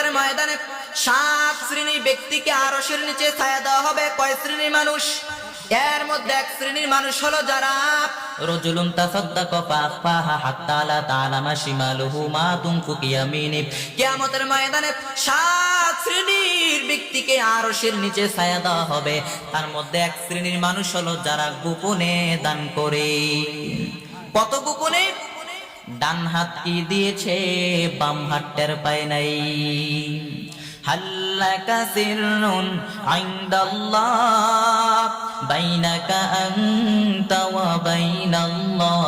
কিয়ামতের ময়দানে 7 শ্রেণীর ব্যক্তিকে আরশের নিচে ছায়া দেওয়া হবে। কয় শ্রেণীর মানুষ? এর মধ্যে এক শ্রেণীর মানুষ হলো যারা রাজুলুন তাসাদ্দাকা ফাআখফাহা হাত্তা লা তা'লামা শিমালুহু মা তুনফিকু ইয়ামিনি। কিয়ামতের ময়দানে 7 শ্রেণীর ব্যক্তিকে আরশের নিচে ছায়া দেওয়া হবে। তার মধ্যে এক শ্রেণীর মানুষ হলো যারা গোপনে দান করে। কত গোপনে? ডান হাত কি দিয়েছে, বাম হাত টের পায় নাই। হাল্লাকা সিররুন ইনদাল্লাহ বাইনাকা আনতা ওয়া বাইনাল্লাহ,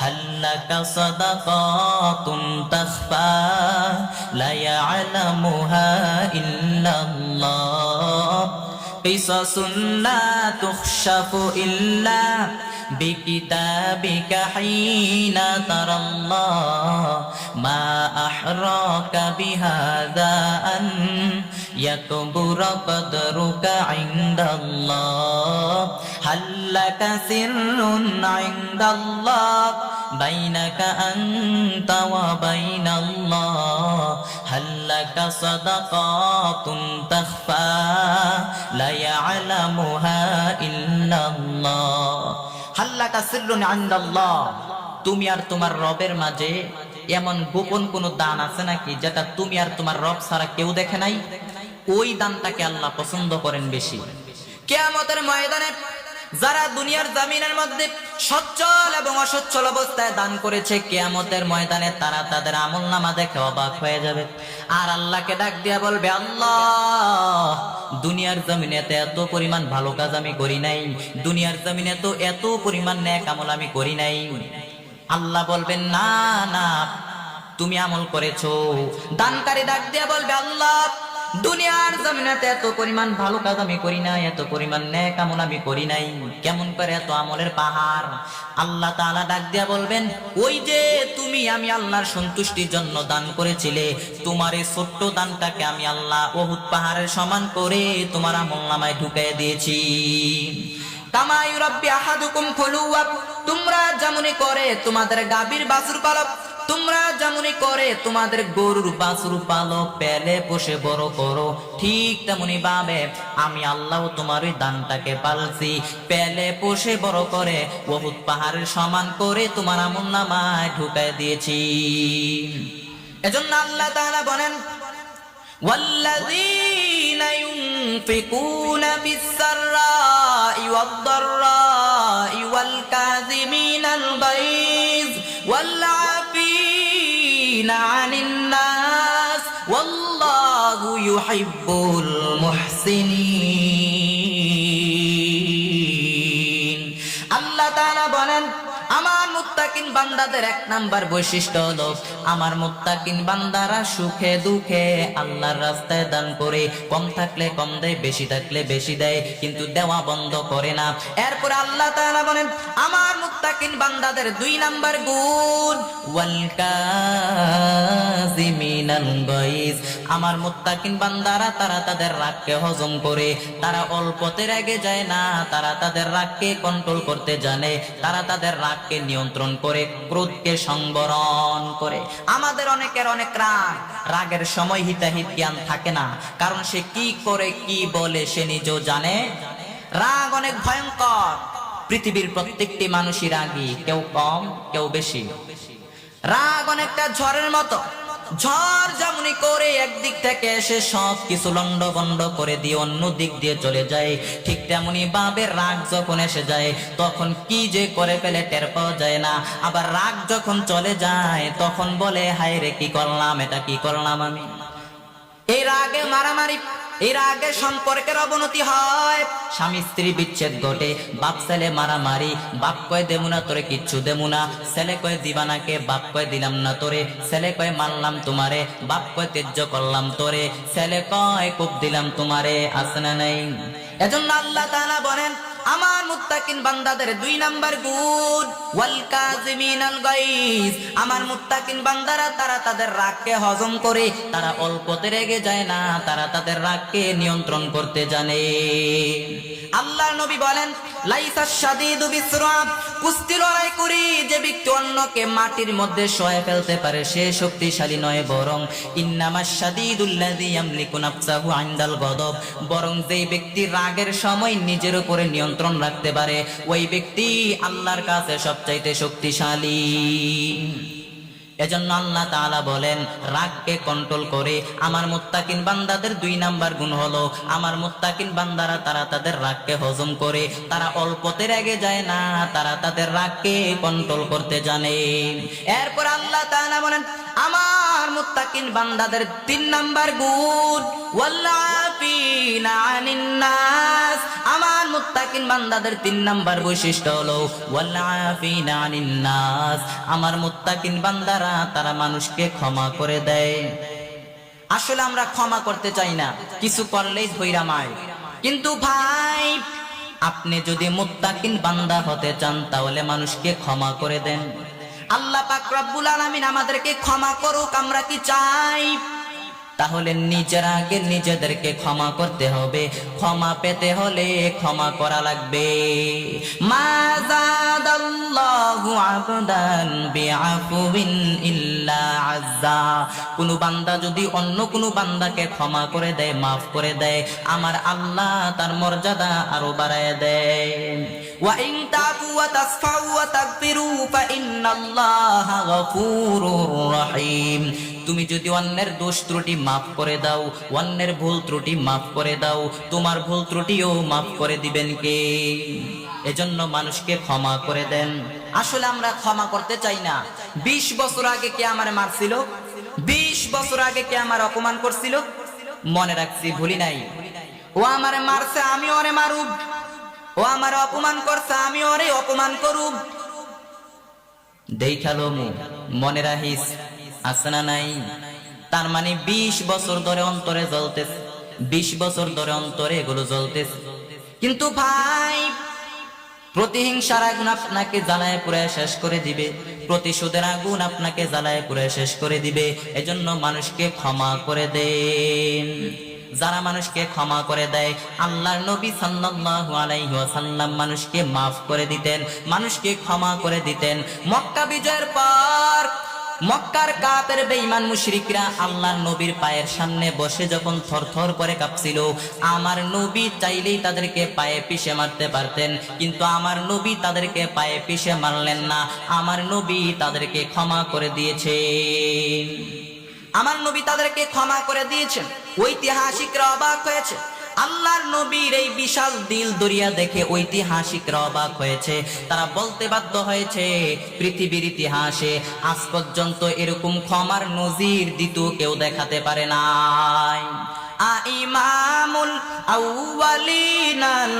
হাল্লাকা সাদাকাতুন তাখফা লা ইয়ালামুহা ইল্লাল্লাহ, কিসাসুন লা তুখশাফু ইল্লা বিকিতাবিকা হিনা তারাল্লাহ, মা আহরাকা বিহাযা আন ইয়াকবুরা কদরুকা ইনদাল্লাহ, হাল্লাকা সিররুন ইনদাল্লাহ বাইনাকা আনতা ওয়া বাইনাল্লাহ, হাল্লাকা সাদাকাতুন তাখফা লা ইয়ালামুহা ইল্লাল্লাহ, হাল্লাকা সিররুন ইনদাল্লাহ। তুমি আর তোমার রবের মাঝে এমন গোপন কোন দান আছে নাকি যেটা তুমি আর তোমার রব ছাড়া কেউ দেখে নাই? ওই দানটাকে আল্লাহ পছন্দ করেন বেশি। কিয়ামতের ময়দানে যারা দুনিয়ার জমিনের মধ্যে সচ্ছল এবং অসচ্ছল অবস্থায় দান করেছে, কিয়ামতের ময়দানে তারা তাদের আমলনামা দেখে অবাক হয়ে যাবে আর আল্লাহকে ডাক দিয়া বলবে, আল্লাহ, দুনিয়ার জমিনে এত পরিমাণ ভালো কাজ আমি করি নাই, দুনিয়ার জমিনে তো এত পরিমাণ নেক আমল আমি করি নাই। আল্লাহ বলবেন, না না, তুমি আমল করেছো। দানকারী ডাক দিয়া বলবে, আল্লাহ, দুনিয়ার জমিনে এত পরিমাণ ভালো কাজ আমি করি নাই, এত পরিমাণ নেক আমল আমি করি নাই, কেমন করে এত আমলের পাহাড়? আল্লাহ তাআলা ডাক দিয়া বলবেন, ওই যে তুমি আমি আল্লাহর সন্তুষ্টির জন্য দান করেছিলে, তোমার এই ছোট্ট দানটাকে আমি আল্লাহ উহুদ পাহাড়ের সমান করে তোমার আমলনামায় ঢুকিয়ে দিয়েছি। কামা ইউরাব্বি আহাদুকুম ফুলুয়া, তোমরা যেমনি করে তোমাদের গাভীর বাছুর পালক, তোমরা যেমনি করে তোমাদের গরুর বাছুর পালো, পেলে পোষে বড় করো, ঠিক তেমনি ভাবে আমি আল্লাহ তোমার ওই দানটাকে পালছি, পেলে পোষে বড় করে উহুদ পাহাড়ের সমান করে তোমার আমলনামায় ঢুকায় দিয়েছি। এজন্য আল্লাহ তাআলা বলেন, ওয়াল্লাযীনা ইউনফিকুনা ফিস-সাররাই ওয়াদ-দাররাই ওয়াল কাযিমিনাল গায়জ ওয়াল আফিনা আনিন নাস ওয়াল্লাহু ইউহিব্বুল মুহসিনিন। আল্লাহ তাআলা বলেন, আমার মুত্তাকিন বান্দাদের 1 নাম্বার বৈশিষ্ট্য হলো, আমার মুত্তাকিন বান্দারা সুখে দুঃখে আল্লাহর রাস্তায় দান করে, কম থাকলে কম দেয়, বেশি থাকলে বেশি দেয়, কিন্তু দেওয়া বন্ধ করে না। এরপর আল্লাহ তাআলা বলেন, আমার মুত্তাকিন বান্দাদের 2 নাম্বার গুণ, ওয়াল কাযিমিনাল গায়জ, আমার মুত্তাকিন বান্দারা তারা তাদের রাগকে হজম করে, তারা অল্পতে রেগে যায় না, তারা তাদের রাগকে কন্ট্রোল করতে জানে, তারা তাদের রাগকে নিয়ন্ত্রণ করে, ক্রোধকে সংবরণ করে। আমাদের অনেকের অনেক রাগ, রাগের সময় হিতাহিত জ্ঞান থাকে না, কারণ সে কি করে কি বলে সে নিজেও জানে। রাগ অনেক ভয়ঙ্কর। পৃথিবীর প্রত্যেকটি মানুষই রাগী, কেউ কম কেউ বেশি। রাগ অনেকটা ঝড়ের মতো, ঝড় যেমনি করে একদিক থেকে এসে সব কিছু লন্ডভন্ড করে দিয়ে অন্য দিক দিয়ে চলে যায়, ঠিক তেমনি ভাবে রাগ যখন এসে যায় তখন কি যে করে ফেলে টের পাওয়া যায় না। আবার রাগ যখন চলে যায় তখন বলে, হায় রে, কি করলাম, এটা কি করলাম আমি। এই রাগে মারামারি, এই রাগে সম্পর্কের অবনতি হয়, স্বামী স্ত্রী বিচ্ছেদ ঘটে, বাপ ছেলে মারামারি, বাপ কয় দেবো না তোরে, কিচ্ছু দেবো না, ছেলে কয় দিবানাকে, বাপ কয় দিলাম না তোরে, ছেলে কয় মারলাম তোমারে, বাপ কয় তেজ্য করলাম তোরে, ছেলে কয় কোপ দিলাম তোমারে, আছে না নাই? এজন্য আল্লাহ তাআলা বলেন, আমার মুত্তাকিন বান্দাদের 2 নাম্বার গুণ, ওয়াল কাযিমিনাল গায়জ, আমার মুত্তাকিন বান্দারা তারা তাদের রাগকে হজম করে, তারা অল্পতে রেগে যায় না, তারা তাদের রাগকে নিয়ন্ত্রণ করতে জানে। আল্লাহর নবী বলেন, লাইসা শাদীদু বিসরা, কুস্তি লড়াই করি, যে ব্যক্তি অন্যকে মাটির মধ্যে শোয়ে ফেলতে পারে সে শক্তিশালী নয়, বরং ইন্নামাশ শাদীদুল্লাযী ইয়ামলিকু নাফসাহু ইনদাল গদব, বরং যেই ব্যক্তি রাগের সময় নিজের উপরে নিয়ন্ত্রণ রাখতে পারে ওই ব্যক্তি আল্লাহর কাছে সবচাইতে শক্তিশালী। এজন্য আল্লাহ তাআলা বলেন রাগকে কন্ট্রোল করে। আমার মুত্তাকিন বান্দাদের 2 নাম্বার গুণ হলো আমার মুত্তাকিন বান্দারা তারা তাদের রাগকে হজম করে, তারা অল্পতে রেগে যায় না, তারা তাদের রাগকে কন্ট্রোল করতে জানে। এরপর আল্লাহ তাআলা বলেন আমার মুত্তাকিন বান্দাদের 3 নাম্বার গুণ ওয়াল্লাফিনা আনিন নাস, আমার মুত্তাকিন বান্দাদের 3 নাম্বার বৈশিষ্ট্য হলো ওয়াল্লাফিনা আনিন নাস, আমার মুত্তাকিন বান্দারা তারা মানুষকে ক্ষমা করে দেয়। আসলে আমরা ক্ষমা করতে চাই না, কিছু করলেই ধইরা মায়। কিন্তু ভাই আপনি যদি মুত্তাকিন বান্দা হতে চান তাহলে মানুষকে ক্ষমা করে দেন। আল্লাহ পাক রব্বুল আলামিন আমাদেরকে ক্ষমা করুক, আমরা কি চাই? তাহলে নিজের আগে নিজেদেরকে ক্ষমা করতে হবে। ক্ষমা পেতে হলে ক্ষমা করা লাগবে। মা যাদাল্লাহু আবদান বিআফুইন ইল্লা আযযা, কোন বান্দা যদি অন্য কোন বান্দাকে ক্ষমা করে দেয়, মাফ করে দেয়, আমার আল্লাহ তার মর্যাদা আরো বাড়ায় দেয়। ওয়া ইন তাফু ওয়া তাসফাউ ওয়া তাগফিরু ফা ইন্নাল্লাহা গফুরুর রহিম, তুমি যদি অন্যের দোষ ত্রুটি মাফ করে দাও, অন্যের ভুল ত্রুটি মাফ করে দাও, তোমার ভুল ত্রুটিও মাফ করে দিবেন কে? এজন্য মানুষকে ক্ষমা করে দেন। আসলে আমরা ক্ষমা করতে চাই না। 20 বছর আগে কে আমার মারছিল, 20 বছর আগে কে আমার অপমান করছিল, মনে রাখছি, ভুলি নাই। ও আমারে মারছে, আমি ওরে মারুব। ও আমারে অপমান করছে, আমি ওরে অপমান করুব। দেখালো মনে রাখিস, আছে না নাই? তার মানে 20 বছর ধরে অন্তরে জ্বলতেছে, 20 বছর ধরে অন্তরে এগুলো জ্বলতেছে। কিন্তু ভাই প্রতিহিংসার আগুন আপনাকে জ্বালায় পুড়ায় শেষ করে দিবে, প্রতিশোধের আগুন আপনাকে জ্বালায় পুড়ায় শেষ করে দিবে। এজন্য মানুষকে ক্ষমা করে দেন। যারা মানুষকে ক্ষমা করে দেয়, আল্লাহর নবী সাল্লাল্লাহু আলাইহি ওয়াসাল্লাম মানুষকে মাফ করে দিতেন, মানুষকে ক্ষমা করে দিতেন। মক্কা বিজয়ের পর মক্কার কাফের বেঈমান মুশরিকরা আল্লাহর নবীর পায়ের সামনে বসে যখন থরথর করে কাঁপছিল, আমার নবী চাইলেই তাদেরকে পায়ে পিষে মারতে পারতেন, কিন্তু আমার নবী তাদেরকে পায়ে পিষে মারলেন না। আমার নবী তাদেরকে ক্ষমা করে দিয়েছেন। আমার নবী তাদেরকে ক্ষমা করে দিয়েছেন। ঐতিহাসিকরা অবাক হয়েছে। আল্লাহর নবীর এই বিশাল দিল দরিয়া দেখে ঐতিহাসিকরা অবাক হয়েছে। তারা বলতে বাধ্য হয়েছে পৃথিবীর ইতিহাসে আজ পর্যন্ত এরকম ক্ষমার নজির দ্বিতীয় কেউ দেখাতে পারে নাই। ইমামুল আউয়ালিন আল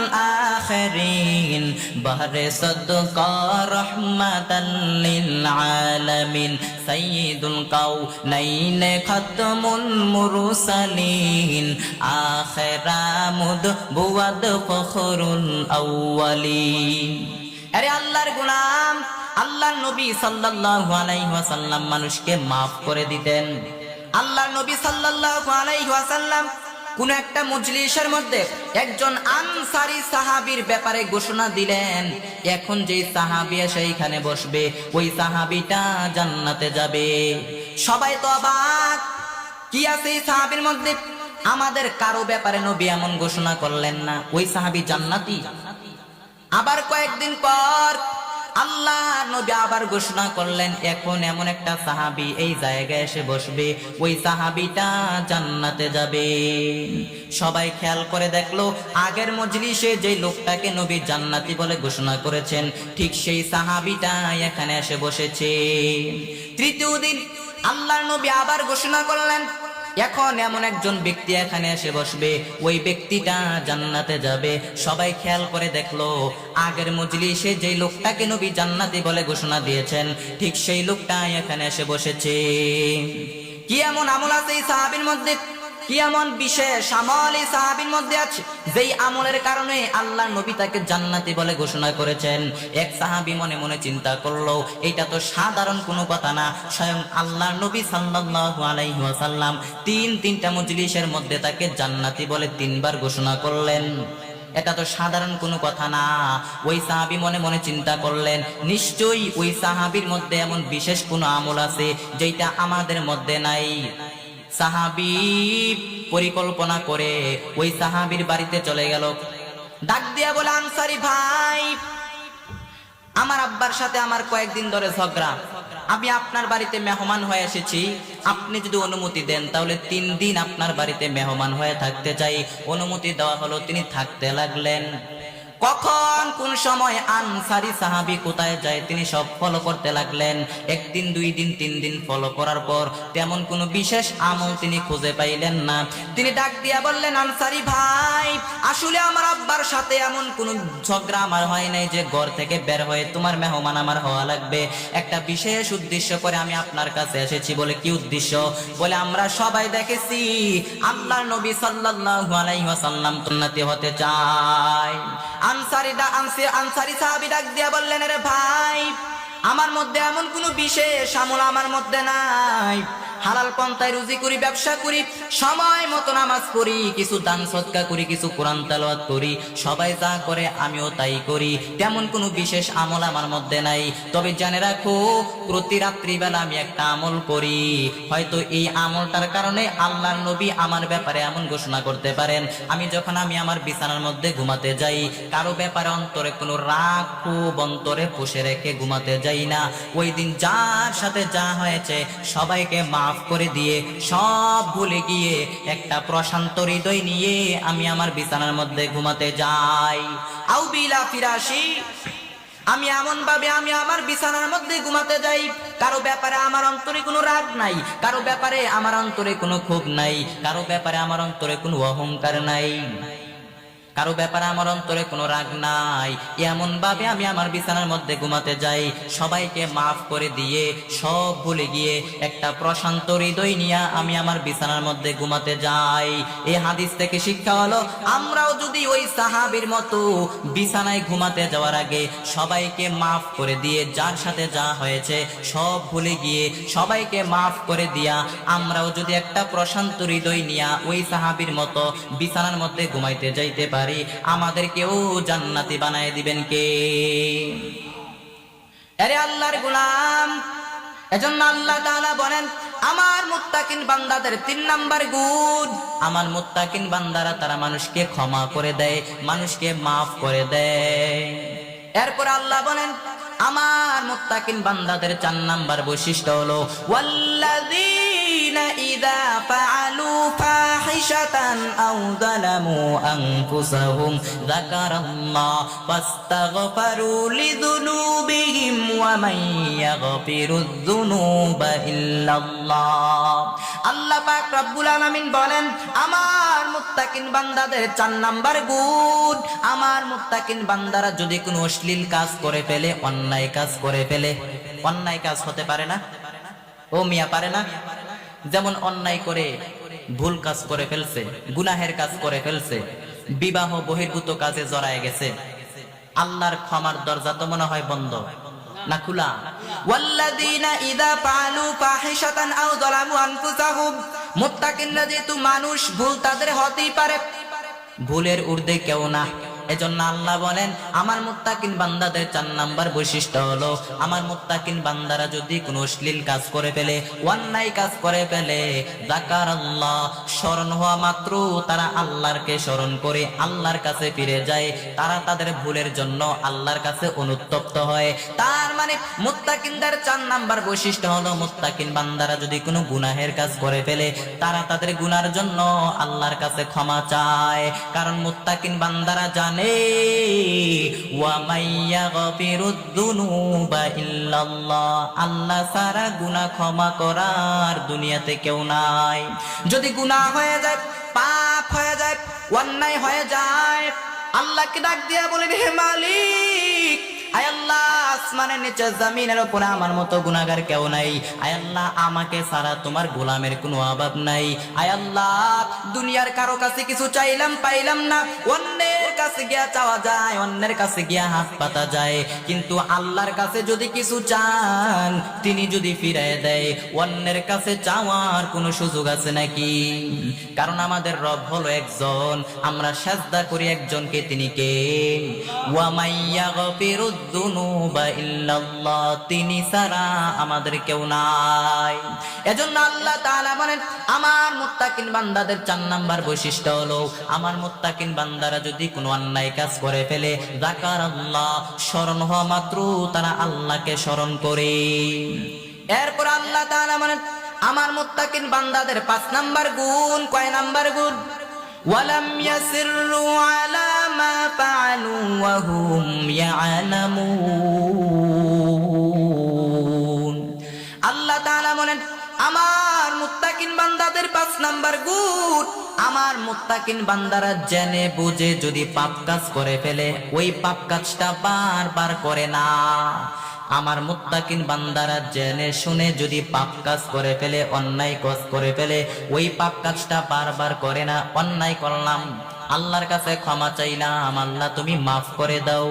আখিরিন বাহরে সাদকা রাহমাতাল লিল আলামিন সাইয়্যিদুল কাউনাইন খাতমুল মুরসালিন আখিরামুদ বুয়াদ ফখরুল আউয়ালিন। আরে আল্লাহর গোলাম, আল্লাহর নবী সাল্লাল্লাহু আলাইহি ওয়াসাল্লাম মানুষকে maaf করে দিতেন। আল্লাহর নবী সাল্লাল্লাহু আলাইহি ওয়াসাল্লাম কোন একটা মজলিসের মধ্যে একজন আনসারী সাহাবীর ব্যাপারে ঘোষণা দিলেন, এখন যেই সাহাবী সেইখানে বসবে ওই সাহাবীটা জান্নাতে যাবে। সবাই তো অবাক, কি আছে এই সাহাবীর মধ্যে? আমাদের কারো ব্যাপারে নবী এমন ঘোষণা করলেন না, ওই সাহাবী জান্নাতি। আবার কয়েকদিন পর আল্লাহ নবী আবার ঘোষণা করলেন, এখন এমন একটা সাহাবী এই জায়গায় এসে বসবে, ওই সাহাবীটা জান্নাতে যাবে। সবাই খেয়াল করে দেখলো, আগের মজলিসে যে লোকটাকে নবী জান্নাতি বলে ঘোষণা করেছেন ঠিক সেই সাহাবীটা এখানে এসে বসেছে। তৃতীয় দিন আল্লাহর নবী আবার ঘোষণা করলেন, এখন এমন একজন ব্যক্তি এখানে এসে বসবে, ওই ব্যক্তিটা জান্নাতে যাবে। সবাই খেয়াল করে দেখলো, আগের মজলিসে যে লোকটাকে নবী জান্নাতি বলে ঘোষণা দিয়েছেন ঠিক সেই লোকটা এখানে এসে বসেছে। কি এমন আমল আছে এই সাহাবীর মধ্যে? কি এমন বিশেষ আমল এই সাহাবীর মধ্যে আছে যেই আমলের কারণে আল্লাহ নবী তাকে জান্নাতি বলে ঘোষণা করেছেন? এক সাহাবী মনে মনে চিন্তা করলো, এটা তো সাধারণ কোনো কথা না, স্বয়ং আল্লাহ নবী সাল্লাল্লাহু আলাইহি ওয়াসাল্লাম তিনটা মজলিসের মধ্যে তাকে জান্নাতি বলে 3 বার ঘোষণা করলেন। এটা তো সাধারণ কোনো কথা না। ওই সাহাবী মনে মনে চিন্তা করলেন, নিশ্চয়ই ওই সাহাবীর মধ্যে এমন বিশেষ কোনো আমল আছে যেটা আমাদের মধ্যে নাই। সাহাবী পরিকল্পনা করে ওই সাহাবীর বাড়িতে চলে গেল। ডাক দিয়া বলে, আনসারী ভাই, আমার আব্বার সাথে আমার কয়েকদিন ধরে ঝগড়া, আমি আপনার বাড়িতে মেহমান হয়ে এসেছি, আপনি যদি অনুমতি দেন তাহলে 3 দিন আপনার বাড়িতে মেহমান হয়ে থাকতে চাই। অনুমতি দেওয়া হলো, তিনি থাকতে লাগলেন। কখন কোন সময় আনসারী সাহাবী কোথায় যায় তিনি সব ফলো করতে লাগলেন। 1 দিন 2 দিন 3 দিন ফলো করার পর তেমন কোনো বিশেষ আমল তিনি খুঁজে পাইলেন না। তিনি ডাক দিয়া বললেন, আনসারী ভাই, আসলে আমার আব্বার সাথে এমন কোনো ঝগড়া আমার হয় নাই যে ঘর থেকে বের হয়ে তোমার মেহমান আমার হওয়া লাগবে। একটা বিশেষ উদ্দেশ্য করে আমি আপনার কাছে এসেছি। বলে, কি উদ্দেশ্য? বলে, আমরা সবাই দেখেছি আল্লাহর নবী সাল্লাল্লাহু আলাইহি ওয়াসাল্লাম জান্নাতি হতে চায়। আনসারী সাহাবী ডাক দিয়া বললেন, আরে ভাই, আমার মধ্যে এমন কোনো বিশেষ আমল আমার মধ্যে নাই। হালাল পন্থায় রুজি করি, ব্যবসা করি, সময় মতো নামাজ পড়ি, কিছু দান সদকা করি, কিছু কোরআন তেলাওয়াত করি, সবাই যা করে আমিও তাই করি। তেমন কোনো বিশেষ আমল আমার মধ্যে নাই। তবে জেনে রাখো, প্রতি রাত্রিবেলা আমি একটা আমল করি। হয়তো এই আমলটার কারণে আল্লাহর নবী আমার ব্যাপারে এমন ঘোষণা করতে পারেন, আমি যখন আমার বিছানার মধ্যে ঘুমাতে যাই, কারো ব্যাপারে অন্তরে কোনো রাগ ক্ষোভ অন্তরে পুষে রেখে ঘুমাতে যাই না। ওই দিন যার সাথে যা হয়েছে সবাইকে মাফ করে দিয়ে, সব ভুলে গিয়ে একটা প্রশান্ত হৃদয় নিয়ে আমি আমার বিছানার মধ্যে ঘুমাতে যাই। আউ বিলা ফিরাশি, আমি এমন ভাবে আমি আমার বিছানার মধ্যে ঘুমাতে যাই, কারো ব্যাপারে আমার অন্তরে কোনো রাগ নাই, কারো ব্যাপারে আমার অন্তরে কোনো ক্ষোভ নাই, কারো ব্যাপারে আমার অন্তরে কোনো অহংকার নাই, কারো ব্যাপারে আমার অন্তরে কোনো রাগ নাই। এমন ভাবে আমি আমার বিছানার মধ্যে ঘুমাতে যাই, সবাইকে মাফ করে দিয়ে, সব ভুলে গিয়ে একটা প্রশান্ত হৃদয় নিয়ে আমি আমার বিছানার মধ্যে ঘুমাতে যাই। এই হাদিস থেকে শিক্ষা হলো, আমরাও যদি ওই সাহাবীর মতো বিছানায় ঘুমাতে যাওয়ার আগে সবাইকে মাফ করে দিয়ে, যার সাথে যা হয়েছে সব ভুলে গিয়ে সবাইকে মাফ করে দিয়া, আমরাও যদি একটা প্রশান্ত হৃদয় নিয়ে ওই সাহাবীর মতো বিছানার মধ্যে ঘুমাইতে যাইতে পারি, আমাদেরকেও জান্নাতি বানায় দিবেন কে? আরে আল্লাহর গোলাম, এজন্য আল্লাহ তাআলা বলেন, আমার মুত্তাকিন বান্দাদের 3 নাম্বার গুণ, আমার মুত্তাকিন বান্দারা তারা মানুষকে ক্ষমা করে দেয়, মানুষকে মাফ করে দেয়। এরপর আল্লাহ বলেন, আমার মুত্তাকিন বান্দাদের 4 নাম্বার বৈশিষ্ট্য হলো, ওয়াল্লাযীনা ইযা ফাআলু ফাহিশাতান আও যালামু আনফুসাহুম যাকারাল্লাহ ফাস্তাগফারু লিযুনুবিহিম ওয়া মান ইয়াগফিরুয যুনুবা ইল্লাল্লাহ। আল্লাহ পাক রব্বুল আলামিন বলেন, আমার মুত্তাকিন বান্দাদের 4 নাম্বার গুণ, আমার মুত্তাকিন বান্দারা যদি কোনো অশ্লীল কাজ করে ফেলে, অন্যায় কাজ করে ফেলে, অন্যায় কাজ হতে পারে না? ও মিয়া, পারে না? যেমন অন্যায় করে ভুল কাজ করে ফেলছে, গুনাহের কাজ করে ফেলছে, বিবাহ বহির্ভূত কাজে জড়ায় গেছে, আল্লাহর ক্ষমার দরজা তো মনে হয় বন্ধ না খোলা? ওয়াল্লাযীনা ইযা ফাআলু ফাহিশাতান আও যালামু আনফুসাহুম, মুত্তাকিনরা যেহেতু মানুষ, ভুল তাদের হতেই পারে, ভুলের ঊর্ধ্বে কেউ না। এজন্য আল্লাহ বলেন, আমার মুত্তাকিন বান্দাদের 4 নাম্বার বৈশিষ্ট্য হলো, আমার মুত্তাকিন বান্দারা যদি কোনো অশ্লীল কাজ করে ফেলে, অন্যায় কাজ করে ফেলে, যাকারাল্লাহ, স্মরণ হওয়া মাত্র তারা আল্লাহকে স্মরণ করে আল্লাহর কাছে ফিরে যায়, তারা তাদের ভুলের জন্য আল্লাহর কাছে অনুতপ্ত হয়। তার মানে মুত্তাকিনদের 4 নাম্বার বৈশিষ্ট্য হলো, মুত্তাকিন বান্দারা যদি কোনো গুনাহের কাজ করে ফেলে, তারা তাদের গুনার জন্য আল্লাহর কাছে ক্ষমা চায়, কারণ মুত্তাকিন বান্দারা জানে, ওয়া মাইয়া গফিরুদ দুনুবা ইল্লাল্লাহ, আল্লাহ ছাড়া গুনাহ ক্ষমা করার দুনিয়াতে কেউ নাই। যদি গুনাহ হয়ে যায়, পাপ হয়ে যায়, অন্যায় হয়ে যায়, আল্লাহকে ডাক দিয়া বলেন, হে মালিক, আয় আল্লাহ, আসমানের নিচে জমিনের উপরে আমার মতো গুনাহগার কেউ নাই। আয় আল্লাহ, আমাকে ছাড়া তোমার গোলামের কোনো অভাব নাই। আয় আল্লাহ, দুনিয়ার কারো কাছে কিছু চাইলাম পাইলাম না, অন্যের কাছে গিয়া চাওয়া যায়, অন্যের কাছে গিয়া হাত পাতা যায়, কিন্তু আল্লাহর কাছে যদি কিছু চান, তিনি যদি ফিরায় দেয়, অন্যের কাছে চাওয়ার কোনো সুযোগ আছে নাকি? কারণ আমাদের রব হলো একজন, আমরা সাজদা করি একজনকে, তিনি কে? ওয়া মাইয়াগফিরুদ যুনুবা ইল্লাল্লাহ, তিনি ছাড়া আমাদের কেউ নাই। এজন্য আল্লাহ তাআলা বলেন, আমার মুত্তাকিন বান্দাদের 4 নাম্বার বৈশিষ্ট্য হলো, আমার মুত্তাকিন বান্দারা যদি কোনো অন্যায় কাজ করে ফেলে, যাকারাল্লাহ, স্মরণ হওয়া মাত্র তারা আল্লাহকে স্মরণ করে। এরপর আল্লাহ তাআলা বলেন, আমার মুত্তাকিন বান্দাদের 5 নাম্বার গুণ। কয় নাম্বার গুণ? ওয়ালাম ইয়াসিররু আলা মা ফাআলু ওয়া হুম ইয়ালামুন। আল্লাহ তাআলা বলেন, আমার মুত্তাকিন বান্দাদের 5 নাম্বার গুণ, আমার মুত্তাকিন বান্দারা জেনে বুঝে যদি পাপ কাজ করে ফেলে, ওই পাপ কাজটা বারবার করে না। আমার মুত্তাকিন বান্দারা জেনে শুনে যদি পাপ কাজ করে ফেলে, অন্যায় কাজ করে ফেলে, ওই পাপ কাজটা বারবার করে না। অন্যায় করলাম, আল্লাহর কাছে ক্ষমা চাইলাম, আল্লাহ তুমি মাফ করে দাও।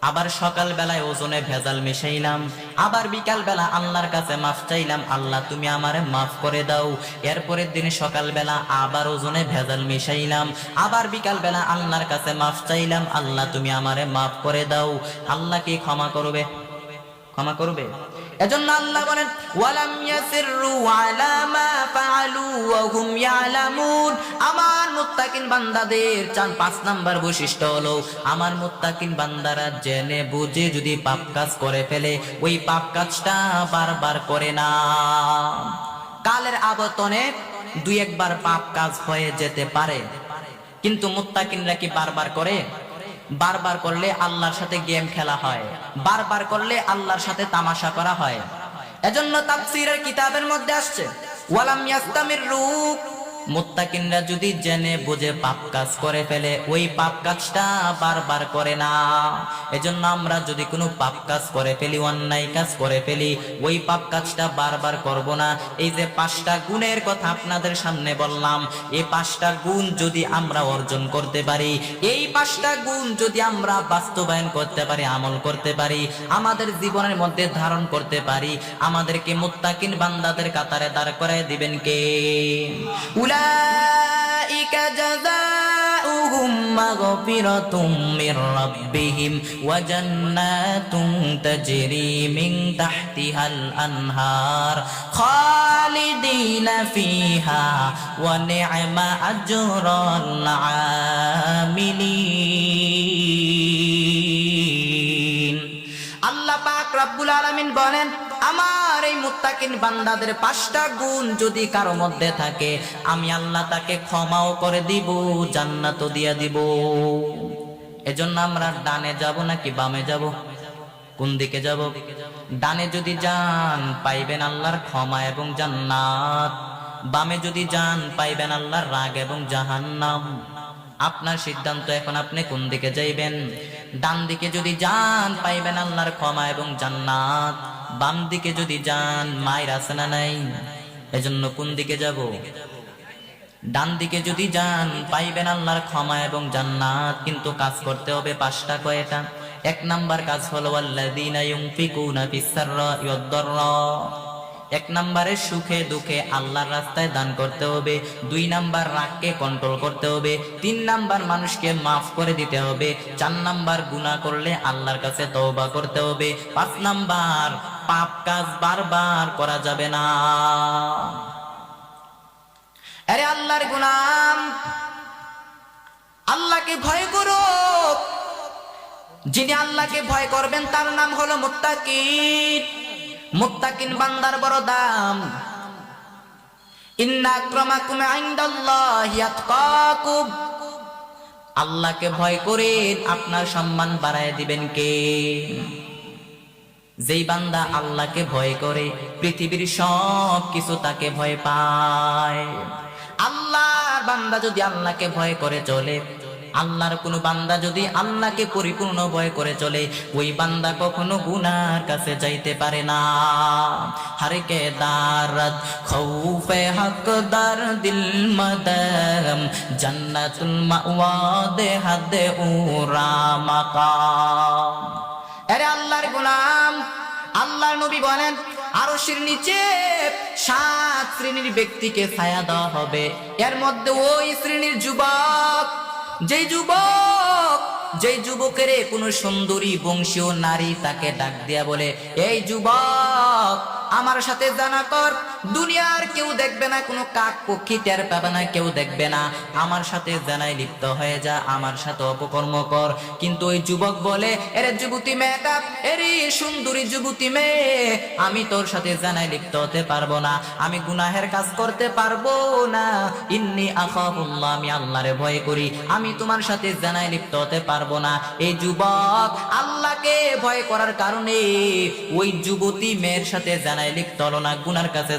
আবার সকাল বেলায় ওজনে ভেজাল মিশাইলাম, আবার বিকাল বেলা আল্লাহর কাছে মাফ চাইলাম, আল্লাহ তুমি আমারে মাফ করে দাও। এরপরের দিন সকাল বেলা আবার ওজনে ভেজাল মিশাইলাম, আবার বিকাল বেলা আল্লাহর কাছে মাফ চাইলাম, আল্লাহ তুমি আমারে মাফ করে দাও। আল্লাহ কি ক্ষমা করবে? ক্ষমা করবে। এজন্য আল্লাহ বলেন, ওয়ালাম ইয়াসিররু আলা মা ফাআলু ওয়া হুম ইয়ালামুন। আমার মুত্তাকিন বান্দাদের 5 নাম্বার বৈশিষ্ট্য হলো, আমার মুত্তাকিন বান্দারা জেনে বুঝে যদি পাপ কাজ করে ফেলে, ওই পাপ কাজটা বারবার করে না। কালের আবর্তনে 2-1 বার পাপ কাজ হয়ে যেতে পারে, কিন্তু মুত্তাকিনরা কি বারবার করে? বারবার করলে আল্লাহর সাথে গেম খেলা হয়, বারবার করলে আল্লাহর সাথে তামাশা করা হয়। এজন্য তাফসীরের কিতাবের মধ্যে আসছে, ওয়ালাম ইয়াস্তামিরু, মুত্তাকিনরা যদি জেনে বুঝে পাপ কাজ করে ফেলে, ওই পাপ কাজটা বারবার করে না। এজন্য আমরা যদি কোনো পাপ কাজ করে ফেলি, অন্যায় কাজ করে ফেলি, ওই পাপ কাজটা বারবার করব না। এই যে 5টা গুণের কথা আপনাদের সামনে বললাম, এই 5টা গুণ যদি আমরা অর্জন করতে পারি, এই 5টা গুণ যদি আমরা বাস্তবায়ন করতে পারি, আমল করতে পারি, আমাদের জীবনের মধ্যে ধারণ করতে পারি, আমাদেরকে মুত্তাকিন বান্দাদের কাতারে দাঁড় করায় দিবেন কে? উলাইকা জাযাউহুম মাগফিরাতুম মির রাব্বিহিম ওয়া জান্নাতুন তাজরি মিন তাহতিহাল আনহার খালিদিনা ফিহা ওয়া নি'মা আজরুল আমিলিন। আল্লাহ পাক রব্বুল আলামিন বলেন, আমার এই মুত্তাকিন বান্দাদের 5টা গুণ যদি কারো মধ্যে থাকে, আমি আল্লাহ তাকে ক্ষমাও করে দিব, জান্নাতও দিয়া দিব। এজন্য আমরা ডানে যাব নাকি বামে যাব? কোন দিকে যাব? ডানে যদি যান পাইবেন আল্লাহর ক্ষমা এবং জান্নাত, বামে যদি যান পাইবেন আল্লাহর রাগ এবং জাহান্নাম। আপনার সিদ্ধান্ত এখন, আপনি কোন দিকে যাইবেন। ডান দিকে যদি যান পাইবেন আল্লাহর ক্ষমা এবং জান্নাত, বাম দিকে যদি যান মায়ের আছে না নাই? এজন্য কোন দিকে যাব? ডান দিকে যদি যান পাইবেন আল্লাহর ক্ষমা এবং জান্নাত, কিন্তু কাজ করতে হবে 5টা। কয়টা? 1 নাম্বার কাজ হলো আল্লাযীনা ইউনফিকুনা ফিস-সাররা'i ওয়াদ-দাররা। 1 নাম্বারে সুখে দুঃখে আল্লাহর রাস্তায় দান করতে হবে। 2 নাম্বার রাগকে কন্ট্রোল করতে হবে। 3 নাম্বার মানুষকে মাফ করে দিতে হবে। 4 নাম্বার গুনাহ করলে আল্লাহর কাছে তওবা করতে হবে। 5 নাম্বার পাপ কাজ বারবার করা যাবে না। আরে আল্লাহর গোলাম, আল্লাহকে ভয় করো। যিনি আল্লাহকে ভয় করবেন তার নাম হলো মুত্তাকিন। মুত্তাকিন বান্দার বড় দাম। ইন্না আক্রামাকুম ইনদাল্লাহি আতকাকুম। আল্লাহকে ভয় করেন, আপনার সম্মান বাড়ায় দিবেন কে? যেই বান্দা আল্লাহকে ভয় করে, পৃথিবীর সব কিছু তাকে ভয় পায়। আল্লাহর বান্দা যদি আল্লাহকে ভয় করে চলে, আল্লাহর কোনো বান্দা যদি আল্লাহকে পরিপূর্ণ ভয় করে চলে, ওই বান্দা কখনো গুনার কাছে যাইতে পারে না। হারকে দারত খৌফে হকদার দিল মদম জান্নাতুল মাওয়া দে হাদে উরা মাকাম। আরে আল্লাহর গোলাম, আল্লাহর নবী বলেন আরশের নিচে 7 শ্রেণীর ব্যক্তিকে ছায়া দেওয়া হবে। এর মধ্যে ওই শ্রেণীর যুবক, যেই যুবকের কোন সুন্দরী বংশীয় নারী তাকে ডাক দিয়া বলে, এই যুবক আমার সাথে জানা কর, দুনিয়ার কেউ দেখবে না, কোনো কাক পক্ষী টের পাবে না, কেউ দেখবে না, আমার সাথে জানাই লিপ্ত হয়ে যা, আমার সাথে অপকর্ম কর। কিন্তু ওই যুবক বলে, এরে যুবতী মেয়েটা, এরে সুন্দরী যুবতী মেয়ে, আমি তোর সাথে জানাই লিপ্ত হতে পারবো না, আমি গুনাহের কাজ করতে পারবো না। ইন্নী আখাফুল্লাহ, আমি আল্লাহরে ভয় করি, আমি তোমার সাথে জানাই লিপ্ত হতে পারবো না। এই যুবক আল্লাহকে ভয় করার কারণে ওই যুবতী মেয়ের সাথে জানাই লিপ্ত হলো না, গুনার কাছে